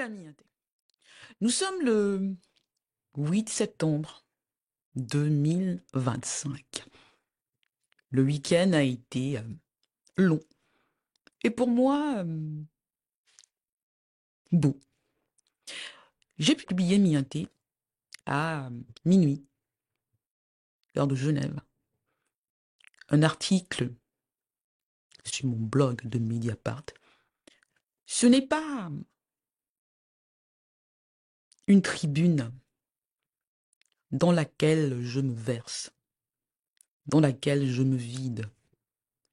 Voilà, Miaté. Nous sommes le 8 septembre 2025. Le week-end a été long. Et pour moi, beau. J'ai publié Miaté à minuit, heure de Genève, un article sur mon blog de Mediapart. Ce n'est pas une tribune dans laquelle je me verse, dans laquelle je me vide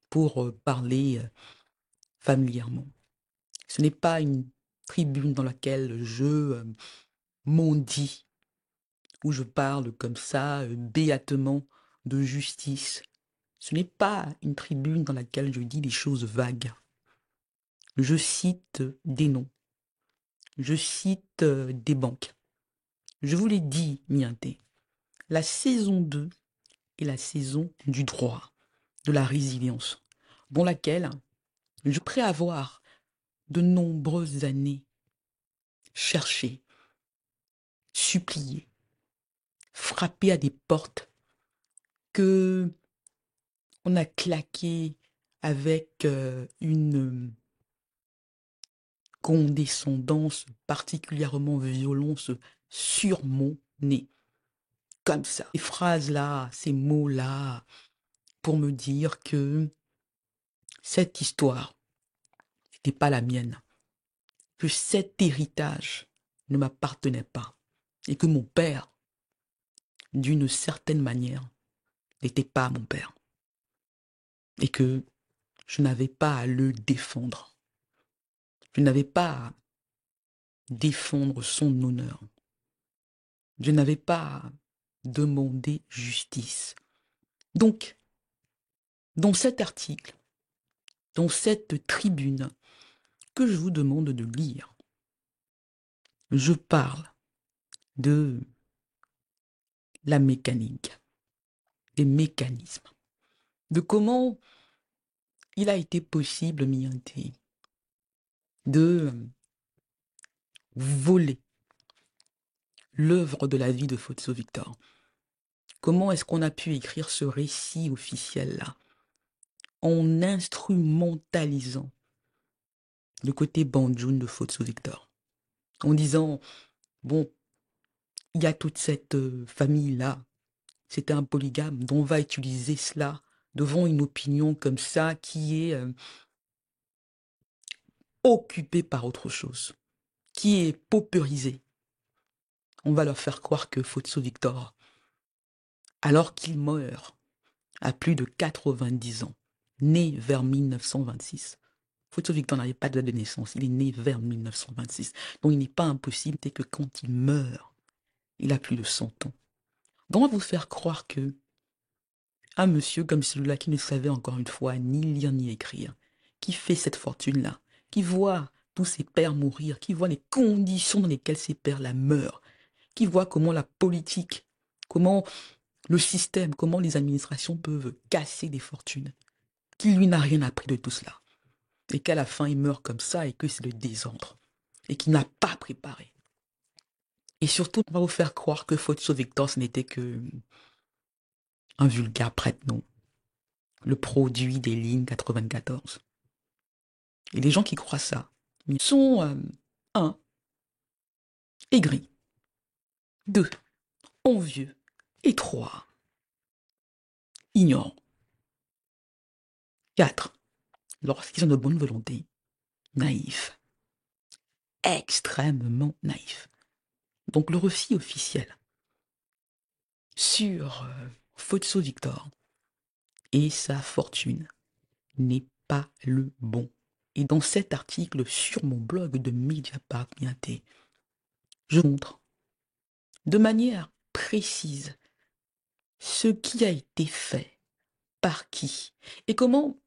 pour parler familièrement. Ce n'est pas une tribune dans laquelle je m'ondis, où je parle comme ça, béatement, de justice. Ce n'est pas une tribune dans laquelle je dis des choses vagues. Je cite des noms. Je cite des banques. Je vous l'ai dit, Mianté, la saison 2 est la saison du droit, de la résilience, dans laquelle, après avoir de nombreuses années cherché, supplié, frappé à des portes que on a claqué avec une condescendance particulièrement violente sur mon nez. Comme ça. Ces phrases-là, ces mots-là, pour me dire que cette histoire n'était pas la mienne, que cet héritage ne m'appartenait pas, et que mon père, d'une certaine manière, n'était pas mon père, et que je n'avais pas à le défendre. Je n'avais pas à défendre son honneur. Je n'avais pas à demander justice. Donc, dans cet article, dans cette tribune que je vous demande de lire, je parle de la mécanique, des mécanismes, de comment il a été possible, Mianté, de voler l'œuvre de la vie de Fotso Victor. Comment est-ce qu'on a pu écrire ce récit officiel-là en instrumentalisant le côté Banjoun de Fotso Victor, en disant, bon, il y a toute cette famille-là, c'était un polygame, dont on va utiliser cela devant une opinion comme ça qui est occupée par autre chose, qui est paupérisée. On va leur faire croire que Fotso Victor, alors qu'il meurt à plus de 90 ans, né vers 1926, Fotso Victor n'avait pas de date de naissance, il est né vers 1926. Donc il n'est pas impossible que quand il meurt, il a plus de 100 ans. Donc on va vous faire croire que un monsieur comme celui-là qui ne savait encore une fois ni lire ni écrire, qui fait cette fortune-là, qui voit tous ses pères mourir, qui voit les conditions dans lesquelles ses pères-là meurent, qui voit comment la politique, comment le système, comment les administrations peuvent casser des fortunes, qui lui n'a rien appris de tout cela, et qu'à la fin il meurt comme ça et que c'est le désordre, et qu'il n'a pas préparé. Et surtout, on va vous faire croire que Fotso Victor, ce n'était que un vulgaire prête-nom, le produit des lignes 94. Et les gens qui croient ça sont, un, aigris, deux, envieux, et trois, ignorants. Quatre, lorsqu'ils ont de bonne volonté, naïfs, extrêmement naïfs. Donc le récit officiel sur Fotso Victor et sa fortune n'est pas le bon. Et dans cet article sur mon blog de Mediapart, je montre de manière précise ce qui a été fait, par qui, et comment,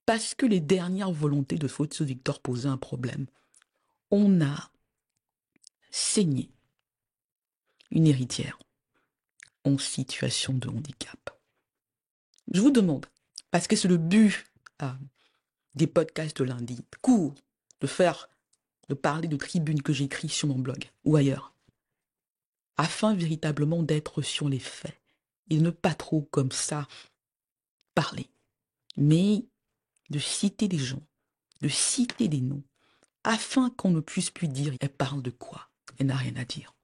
parce que les dernières volontés de Fotso Victor posaient un problème, on a saigné une héritière en situation de handicap. Je vous demande, parce que c'est le but des podcasts de lundi, court, de faire de parler de tribunes que j'écris sur mon blog ou ailleurs, afin véritablement d'être sur les faits et ne pas trop comme ça parler, mais de citer des gens, de citer des noms, afin qu'on ne puisse plus dire elle parle de quoi, elle n'a rien à dire.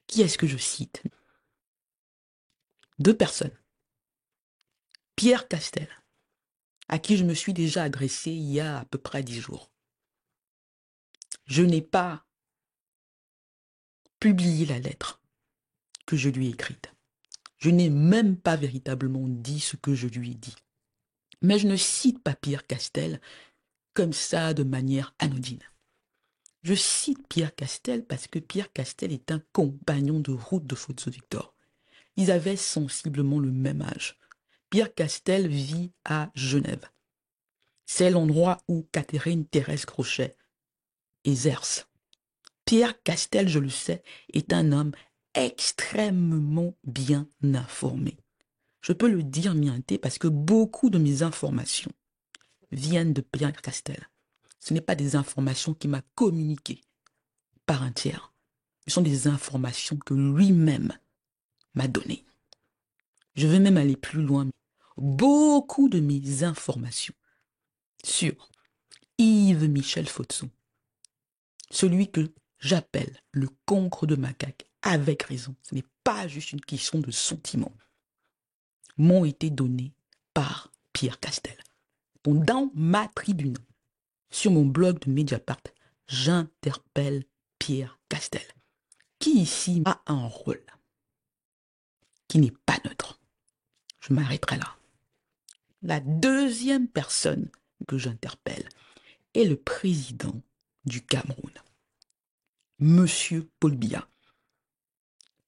Qui est-ce que je cite? Deux personnes. Pierre Castel, à qui je me suis déjà adressé il y a à peu près 10 jours. Je n'ai pas publié la lettre que je lui ai écrite. Je n'ai même pas véritablement dit ce que je lui ai dit. Mais je ne cite pas Pierre Castel comme ça de manière anodine. Je cite Pierre Castel parce que Pierre Castel est un compagnon de route de Fotso Victor. Ils avaient sensiblement le même âge. Pierre Castel vit à Genève. C'est l'endroit où Catherine Thérèse Crochet exerce. Pierre Castel, je le sais, est un homme extrêmement bien informé. Je peux le dire, Mianté, parce que beaucoup de mes informations viennent de Pierre Castel. Ce n'est pas des informations qu'il m'a communiquées par un tiers. Ce sont des informations que lui-même m'a données. Je vais même aller plus loin. Beaucoup de mes informations sur Yves Michel Fotso, celui que j'appelle le cancre de macaque, avec raison, ce n'est pas juste une question de sentiment, m'ont été données par Pierre Castel. Donc, dans ma tribune, sur mon blog de Mediapart, j'interpelle Pierre Castel, qui ici a un rôle qui n'est pas neutre. Je m'arrêterai là. La deuxième personne que j'interpelle est le président du Cameroun, Monsieur Paul Biya.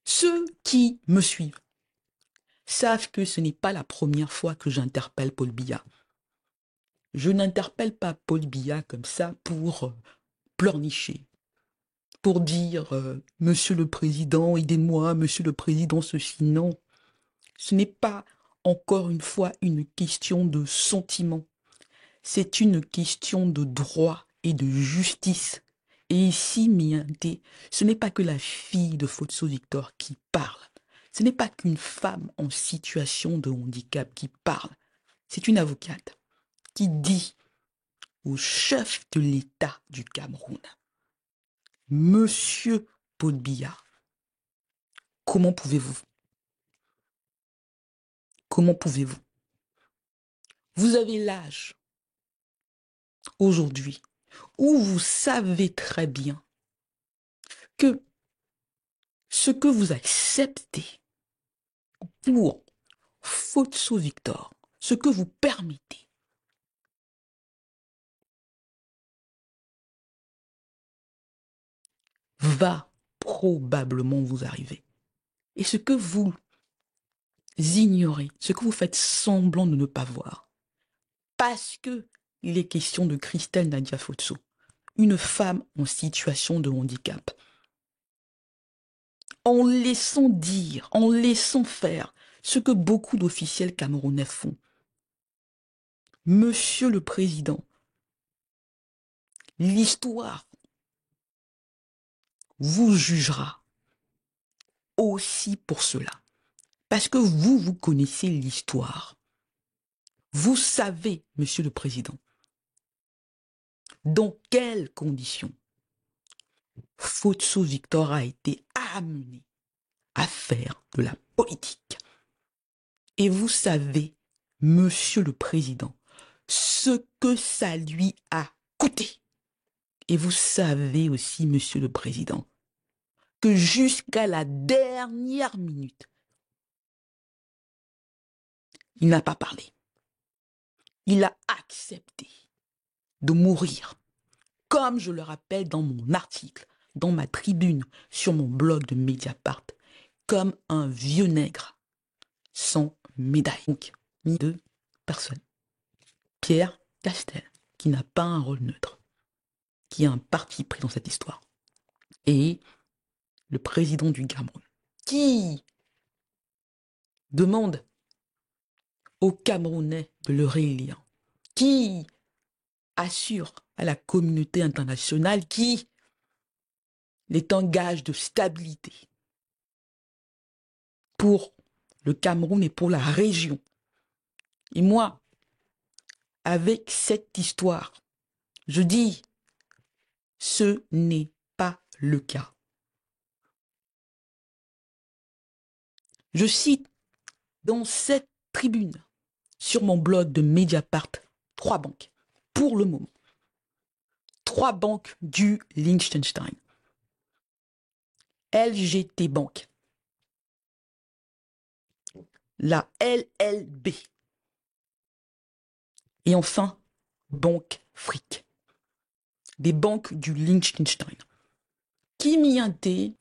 Ceux qui me suivent savent que ce n'est pas la première fois que j'interpelle Paul Biya. Je n'interpelle pas Paul Biya comme ça pour pleurnicher, pour dire Monsieur le Président, aidez-moi, Monsieur le Président, ceci, non. Ce n'est pas, encore une fois, une question de sentiment. C'est une question de droit et de justice. Et ici, Mianté, ce n'est pas que la fille de Fotso Victor qui parle. Ce n'est pas qu'une femme en situation de handicap qui parle. C'est une avocate qui dit au chef de l'État du Cameroun, Monsieur Paul Biya, comment pouvez-vous? Comment pouvez-vous? Vous avez l'âge aujourd'hui où vous savez très bien que ce que vous acceptez pour Fotso Victor, ce que vous permettez, va probablement vous arriver. Et ce que vous ignorez, ce que vous faites semblant de ne pas voir, parce que il est question de Christelle Nadia Fotso, une femme en situation de handicap, en laissant dire, en laissant faire ce que beaucoup d'officiels camerounais font. Monsieur le Président, l'histoire vous jugera aussi pour cela. Parce que vous connaissez l'histoire. Vous savez, Monsieur le Président, dans quelles conditions Fotso Victor a été amené à faire de la politique. Et vous savez, Monsieur le Président, ce que ça lui a coûté. Et vous savez aussi, Monsieur le Président, que jusqu'à la dernière minute, il n'a pas parlé. Il a accepté de mourir, comme je le rappelle dans mon article, dans ma tribune, sur mon blog de Mediapart, comme un vieux nègre sans médaille. Donc, ni deux personnes. Pierre Castel, qui n'a pas un rôle neutre, qui a un parti pris dans cette histoire, et le président du Cameroun, qui demande aux Camerounais de le réélire, qui assure à la communauté internationale qui est un gage de stabilité pour le Cameroun et pour la région. Et moi, avec cette histoire, je dis, ce n'est pas le cas. Je cite dans cette tribune, sur mon blog de Mediapart, 3 banques, pour le moment. 3 banques du Liechtenstein. LGT Bank, la LLB, et enfin, Banque Frick, des banques du Liechtenstein, qui Mianté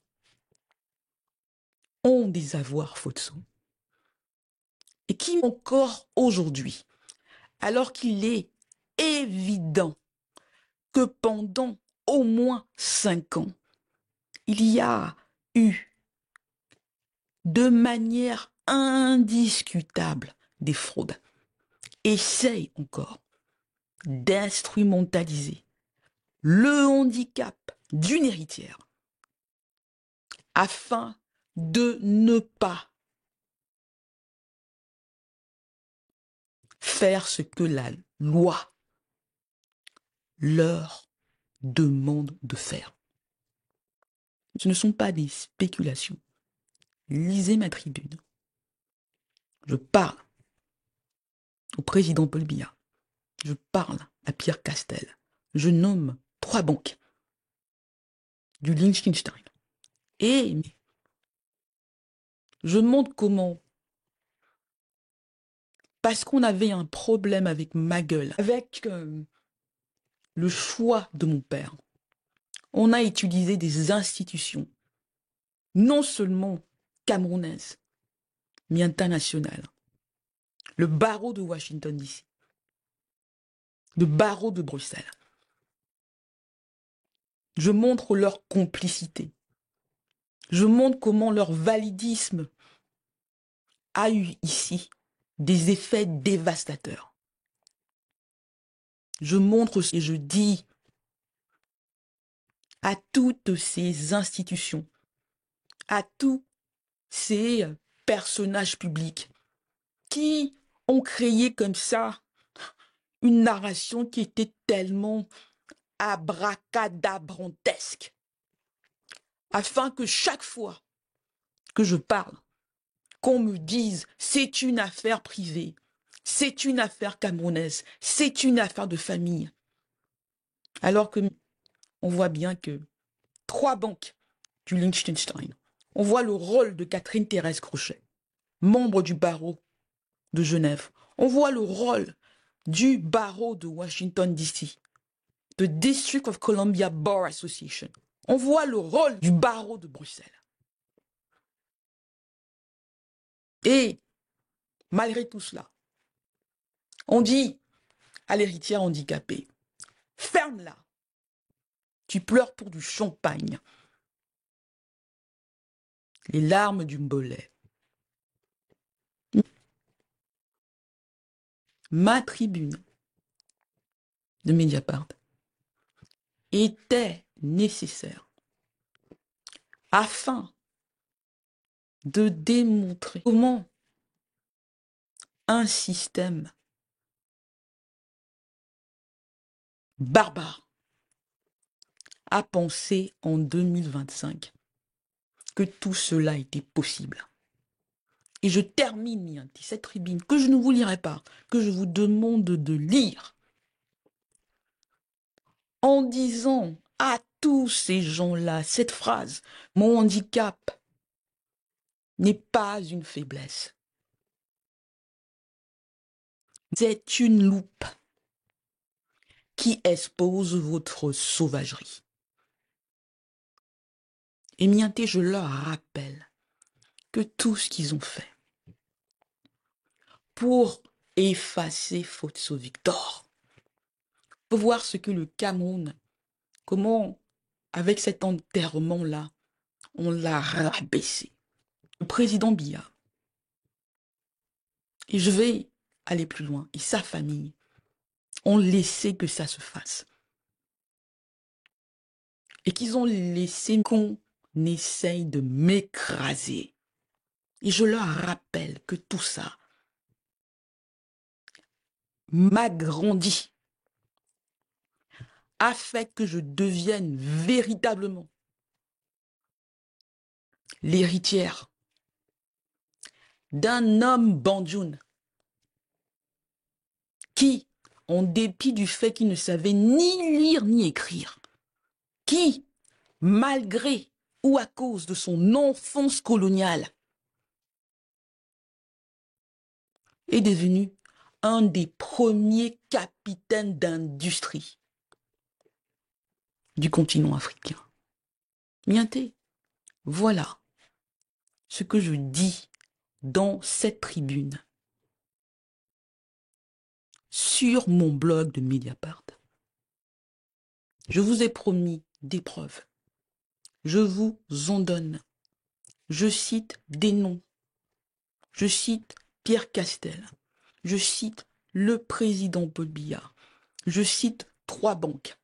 ont des avoirs Fotso, et qui encore aujourd'hui, alors qu'il est évident que pendant au moins 5 ans, il y a eu de manière indiscutable des fraudes, essaye encore d'instrumentaliser le handicap d'une héritière afin de ne pas faire ce que la loi leur demande de faire. Ce ne sont pas des spéculations. Lisez ma tribune. Je parle au président Paul Biya. Je parle à Pierre Castel. Je nomme 3 banques du Liechtenstein. Et je montre comment, parce qu'on avait un problème avec ma gueule, avec le choix de mon père, on a utilisé des institutions, non seulement camerounaises, mais internationales. Le barreau de Washington, D.C., le barreau de Bruxelles. Je montre leur complicité. Je montre comment leur validisme a eu ici des effets dévastateurs. Je montre et je dis à toutes ces institutions, à tous ces personnages publics qui ont créé comme ça une narration qui était tellement abracadabrantesque, afin que chaque fois que je parle, qu'on me dise c'est une affaire privée, c'est une affaire camerounaise, c'est une affaire de famille. Alors que on voit bien que 3 banques du Liechtenstein, on voit le rôle de Catherine Thérèse Crochet, membre du barreau de Genève. On voit le rôle du barreau de Washington, D.C., the District of Columbia Bar Association. On voit le rôle du barreau de Bruxelles. Et malgré tout cela, on dit à l'héritière handicapée, ferme-la, tu pleures pour du champagne. Les larmes du Mbolais. Ma tribune de Mediapart était nécessaire afin de démontrer comment un système barbare a pensé en 2025 que tout cela était possible. Et je termine cette tribune que je ne vous lirai pas, que je vous demande de lire, en disant à tous ces gens-là cette phrase, mon handicap n'est pas une faiblesse. C'est une loupe qui expose votre sauvagerie. Et mienté, je leur rappelle que tout ce qu'ils ont fait pour effacer Fotso Victor, pour voir ce que le Cameroun, comment, avec cet enterrement-là, on l'a rabaissé. Le président Biya, et je vais aller plus loin, et sa famille ont laissé que ça se fasse. et qu'ils ont laissé qu'on essaye de m'écraser. Et je leur rappelle que tout ça m'agrandit, a fait que je devienne véritablement l'héritière d'un homme bandioun qui, en dépit du fait qu'il ne savait ni lire ni écrire, qui, malgré ou à cause de son enfance coloniale, est devenu un des premiers capitaines d'industrie du continent africain. Mienté, voilà ce que je dis dans cette tribune sur mon blog de Mediapart. Je vous ai promis des preuves. Je vous en donne. Je cite des noms. Je cite Pierre Castel. Je cite le président Paul Biya. Je cite 3 banques.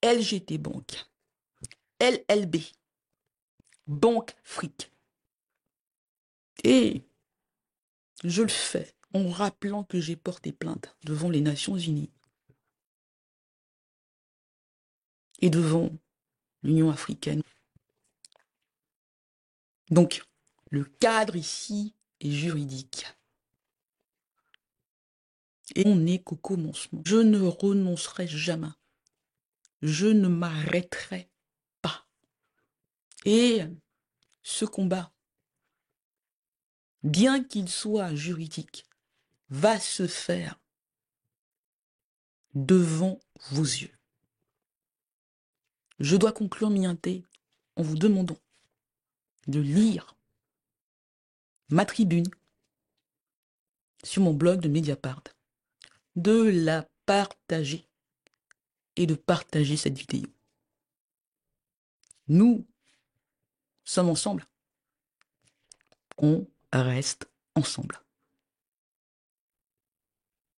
LGT Banque, LLB, Banque Fric. Et je le fais en rappelant que j'ai porté plainte devant les Nations Unies et devant l'Union africaine. Donc, le cadre ici est juridique. Et on n'est qu'au commencement. Je ne renoncerai jamais. Je ne m'arrêterai pas. Et ce combat, bien qu'il soit juridique, va se faire devant vos yeux. Je dois conclure Mienté en vous demandant de lire ma tribune sur mon blog de Mediapart, de la partager et de partager cette vidéo. Nous sommes ensemble. On reste ensemble.